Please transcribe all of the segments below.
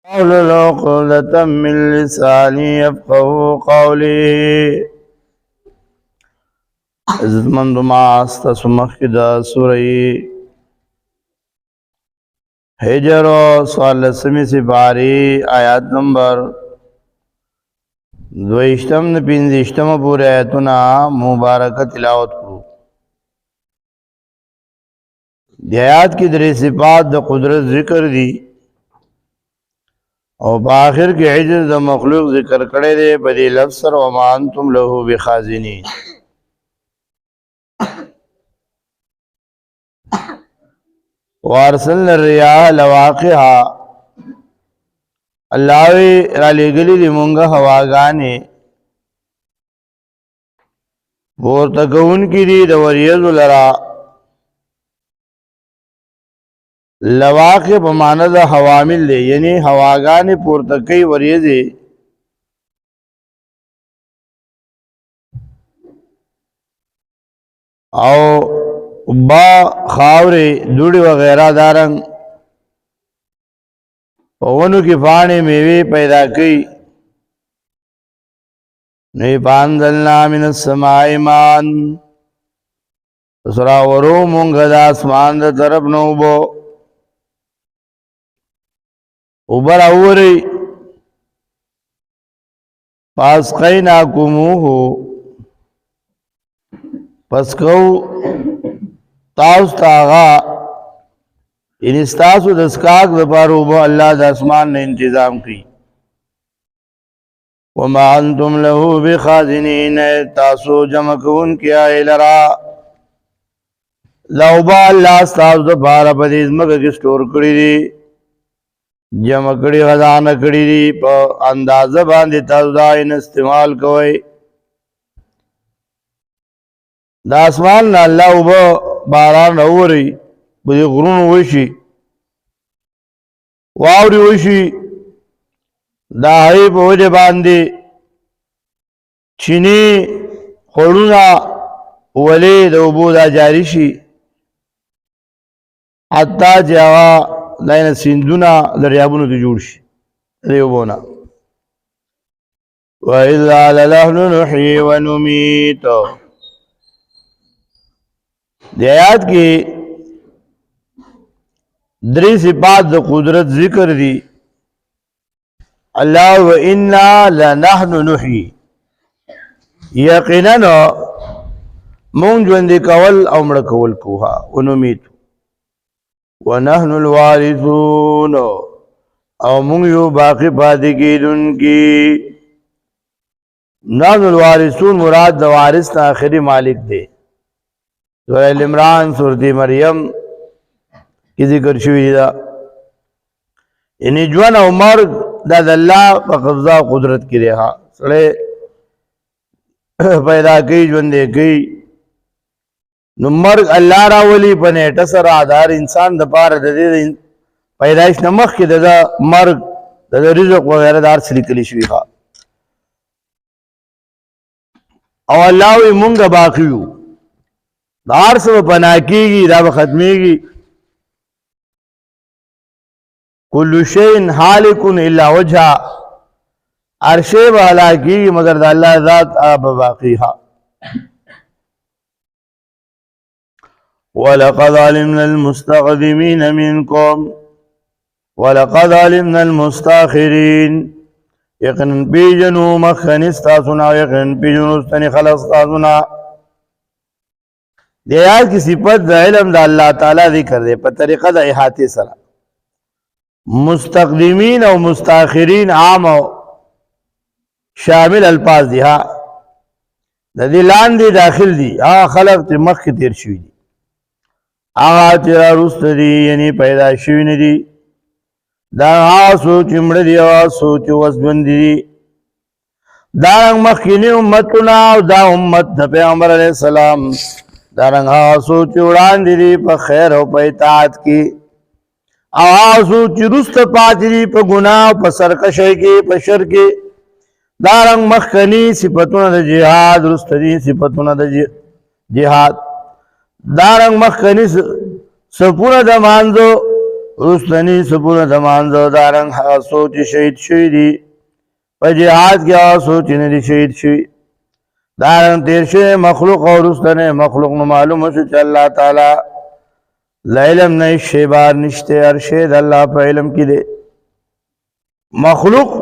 واحلل عقدة من لساني يفقهوا قولي. عزتمندو معاست سمخ دا سوری حجر سوالسمی سپاری آیات نمبر 22 نے 25 پورے آیتنا مبارکہ تلاوت کرو. دی آیات کی دری صفات دا قدرت ذکر دی او باخر کے عجز دا مخلوق ذکر کرے دے بدی لفظ سر وما انتم لہو بخازنین. وارسلنا الریاح لواقعا اللہ را لگلی دی منگا ہواگانے پورتکون کی دی دوریز لرا. لواقع پماند حوامل دے یعنی ہواگانے پورتکی وریزے او با خاورے دوڑی وغیرہ دارنگ پونو کی پانے میوے پیدا کی. نئی پاندلنا من السمائی مان سرا ورو مونگ دا اسمان دا طرف نوبو اوبر اوری پاس قیناکموہو پس کو تاوستا آغا ان استاسو دسکاک دپارو با اللہ دا اسمان نے انتظام کی. وما انتم لہو بخازنین تاسو جمکون کیا لرا لو با اللہ استاسو دپارا پدیز مکہ کی سٹور کری دی جمع کری خزانہ کری دی پا اندازہ باندی تاسو دا ان استعمال کوئی. دا اسمان نا اللہ اوبا باران اوری بدی غرون وشی واوری وشی دا حی پا وجہ باندی چینی خوڑونا ولی دا اوبو دا جاری شی حتی جاوا دائنا سندونا دریابونو تی جوڑ شی دی اوبونا. وَإِذَا لَلَحْنُ نُحْيِي وَنُمِيتُ دی آیات کی دری صفات دا قدرت ذکر دی. اللہ وَإِنَّا لَنَحْنُ نُحْيِي یقیناً مونگ جوندی کول او مڑکول کوها ونمیتو وَنَحْنُ الْوَارِثُونَ او مونگ یو باقی پاتی کی دن کی. نحن الوارثون مراد دا وارث نا آخری مالک دے. سورہ العمران سورت مریم کی ذکر شوی دا یعنی جوان او مرگ دا اللہ پا قبضہ قدرت کی رہا سڑے پیدا کی جوان دے کی نو مرگ اللہ راولی پا نیٹا سر آدھار انسان دا پار دا دے پیدایش نمخ کی دا مرگ دا رزق وغیرہ دار سلکلی شوی خوا او اللہ وی منگا باقیو دار سے پناہ کی گی دا ختمی گی. کل شین حالکن الا وجہ عرشے بہلا کی گی مگر دا اللہ ذات آب باقی ہا. وَلَقَدْ عَلِمْنَا الْمُسْتَقْدِمِينَ مِنْكُمْ وَلَقَدْ عَلِمْنَا الْمُسْتَاخِرِينَ یقنن پیجنو مخنستاسونا یقنن پیجنو استنی خلصتاسونا. دی آیات کی صفت دا علم دا اللہ تعالیٰ ذکر دے پر طریقہ دا احاطے سرا. مستقدمین او مستاخرین عام او شامل الفاظ دی ہاں دا دی لان دی داخل دی آغا خلق تی مخ کی تیر شوی دی آغا تیرا رست دی یعنی پیدا شوی ندی دا آغا سوچ امڑ دی آغا سوچ وزبن دی دارنگ مخینی امتنا دا امت دا پیغمبر علیہ السلام دارنگ آغا سوچ اڑان دی پا خیر و پا اطاعت کی آغا سوچ رست پاتی دی پا گناہ پا سرکشی کی پا شر کی دارنگ مخنی صفتون دا جہاد رست دی صفتون دا جہاد دارنگ مخنی سپون دا مانزو رستنی سپونه دمانځه دارنګ هغه څوک چې شهید شوي دي په جهاد کې هغه څوک چې نه دي شهید شوي دارنګ تیر شوی مخلوق او رستنی مخلوق نو معلومه شو چې الله تعالی له علم نه هېڅ شی بار نشته هر شی د الله په علم کې دی مخلوق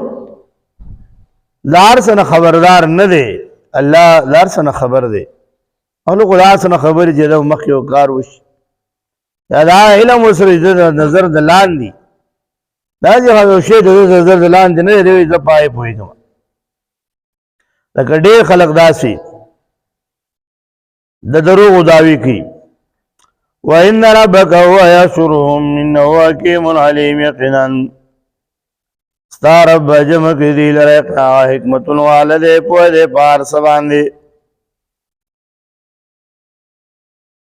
له هر څه نه خبردار نه دی الله له هر څه نه خبر دی مخلوق له هر څه نه خبر چې د مخکې یو کار وشي یا دا علم ورسره د نظر د لاندې دا چې یو شی د نظر د لاندې نه دی زه په هغې پوهېږم لکه ډېر خلک داسې د دروغو دعوې کوي وَإِنَّ رَبَّكَ هُوَ يَحْشُرُهُمْ إِنَّهُ حَكِيمٌ عَلِيمٌ یقینا ستا رب جمع کړي دي لره حکمتونه واله دی پوه دی په هر څه باندې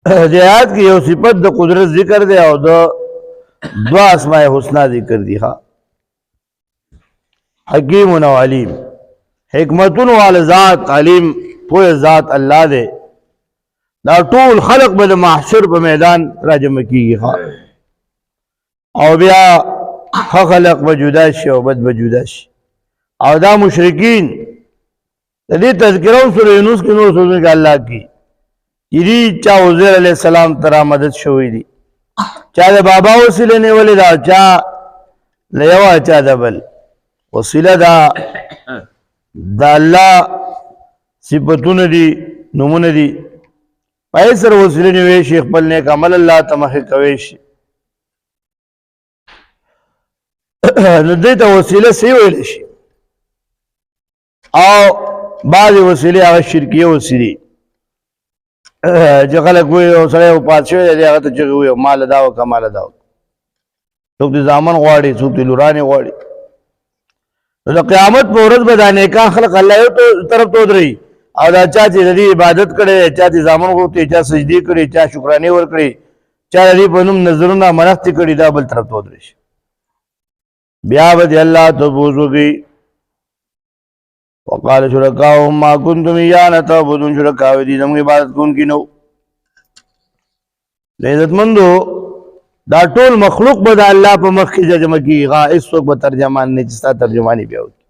دې آیات کې یو صفت د قدرت ذکر دی او د دوه اسماء حسنا ذکر دي ها حکیم او علیم حکمتونه واله ذات علیم پوه ذات الله دی دا ټول خلق به د محشر په میدان راجمع کیږي او بیا خلق به جدا شي او بد به جدا شي او دا مشرکین د دې تذکره سورہ یونس کې نور سورہ کې الله کی یری چا عزیر علیہ السلام ترا مدد شوی دی چا د بابا وسیله نیولې دا چا لیوا چا د بل وسیله دا د الله صفاتونه دي نمونه دي پای سره وسیله نیوي شیخ خپل نیک عمل الله تمخ کوي شي نو دې ته وسیله سی ویل شي او بعضې وسیلې هغه شرکیه وسیلې چې خلک وایي یو سړی وفات شوی دی هغه ته چغې وایي ماله دا وکړه ماله دا وکړه څوک دې زامن غواړي څوک دې لورانې غواړي نو د قیامت په ورځ به دا نیکان خلق الله یو طرف ته ودروي او دا چا چې د دې عبادت کړی چا دې زامن غوښتي چا سجدې کړي چا شکرانې ورکړي چا د دې په نوم نظرونه منښتې کړي دا بل طرف ته ودرېږي بیا به دې الله تپوس وکړي وقال شرکاؤهم ما کنتم ایانا تعبدون شرکاوی دي زموږ عبادت کوونکي نو عزتمندو دا ټول مخلوق به د الله په مخ کې جمع کېږي هېڅ څوک به ترجمان نه چې ستا ترجماني بیا وکړي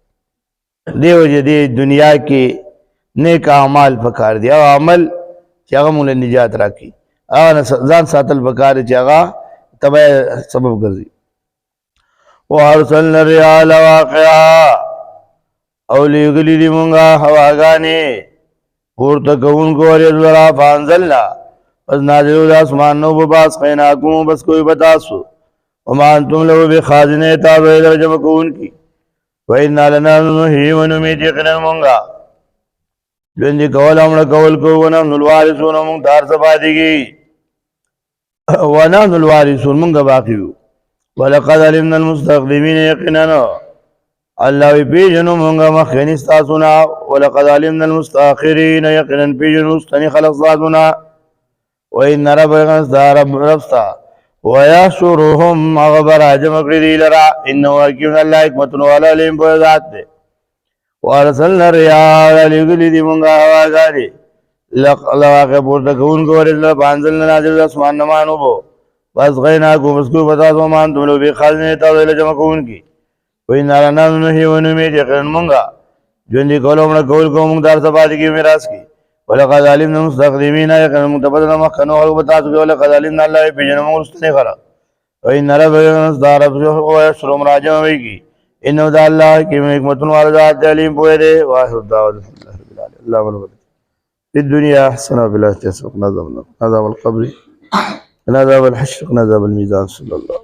دې وجې دې دنیا کې نیک اعمال پکار دي او عمل چې هغه موږ له نجات راکړي هغه ځان ساتل پکار دي چې هغه تبه سبب ګرځي وارسلنا الرياح لواقعا او لیږلي دي مونږه هواګانې پورته کوونکو وریځ لرا فانزلنا پس نازلو د اسمان نه اوبه باسقیناکم بس کوی به تاسو وما انتم له بخازنې تاسو یې در جمع کوونکي وإنا لنحن نحیي ونمیت یقینا مونږه ژوندي کول او مړه کول کوو ونحن الوارثون مونږ ته هر څه پاتې کېږي ونحن الوارثون مونږ باقي یو ولقد علمنا المستقدمین یقینا الله وی پیژنو مونږه مخکیني ستاسو نه ولقد علمنا المستاخرین یقینا پیژنو ستنې خلق ستاسو نه وإن ربک ستا رب ستا ویحشرهم هغه به راجمع کړي دي لره انه حکیم الله حکمتونه والا علیم پوه ذات دی وارسلنا الرياح لیږلي دي مونږه هواګانې لواقع پورته کوونکو وریځ له فانزلنا نازل د اسمان نه مان اوبو واسقیناکم بس کوی به تاسو وما انتم له بخازنې تاسو یې جمع کوونکي وإنا لنحن نحیي ونمیت یقینا مونږه ژوندي کول او مړه کول کوو مونږ ته هر څه پاتې کېږي میراث کې ولقد علمنا المستقدمین یقینا مونږ ته پته ده مخکنو خلکو به تاسو کې ولقد علمنا الله یې پېژنو مونږ وروستنی خلک وإن ربک ستا رب ویحشرهم راجمعوي انه د الله حکیم حکمتونه والا ذات دی علیم پوه دی واخر دعوانا الحمدلله رب العالمین اللهم رب في الدنيا حسنة وفي الآخرة حسنة وقنا عذاب النار عذاب القبر عذاب الحشر عذاب الميزان صلى الله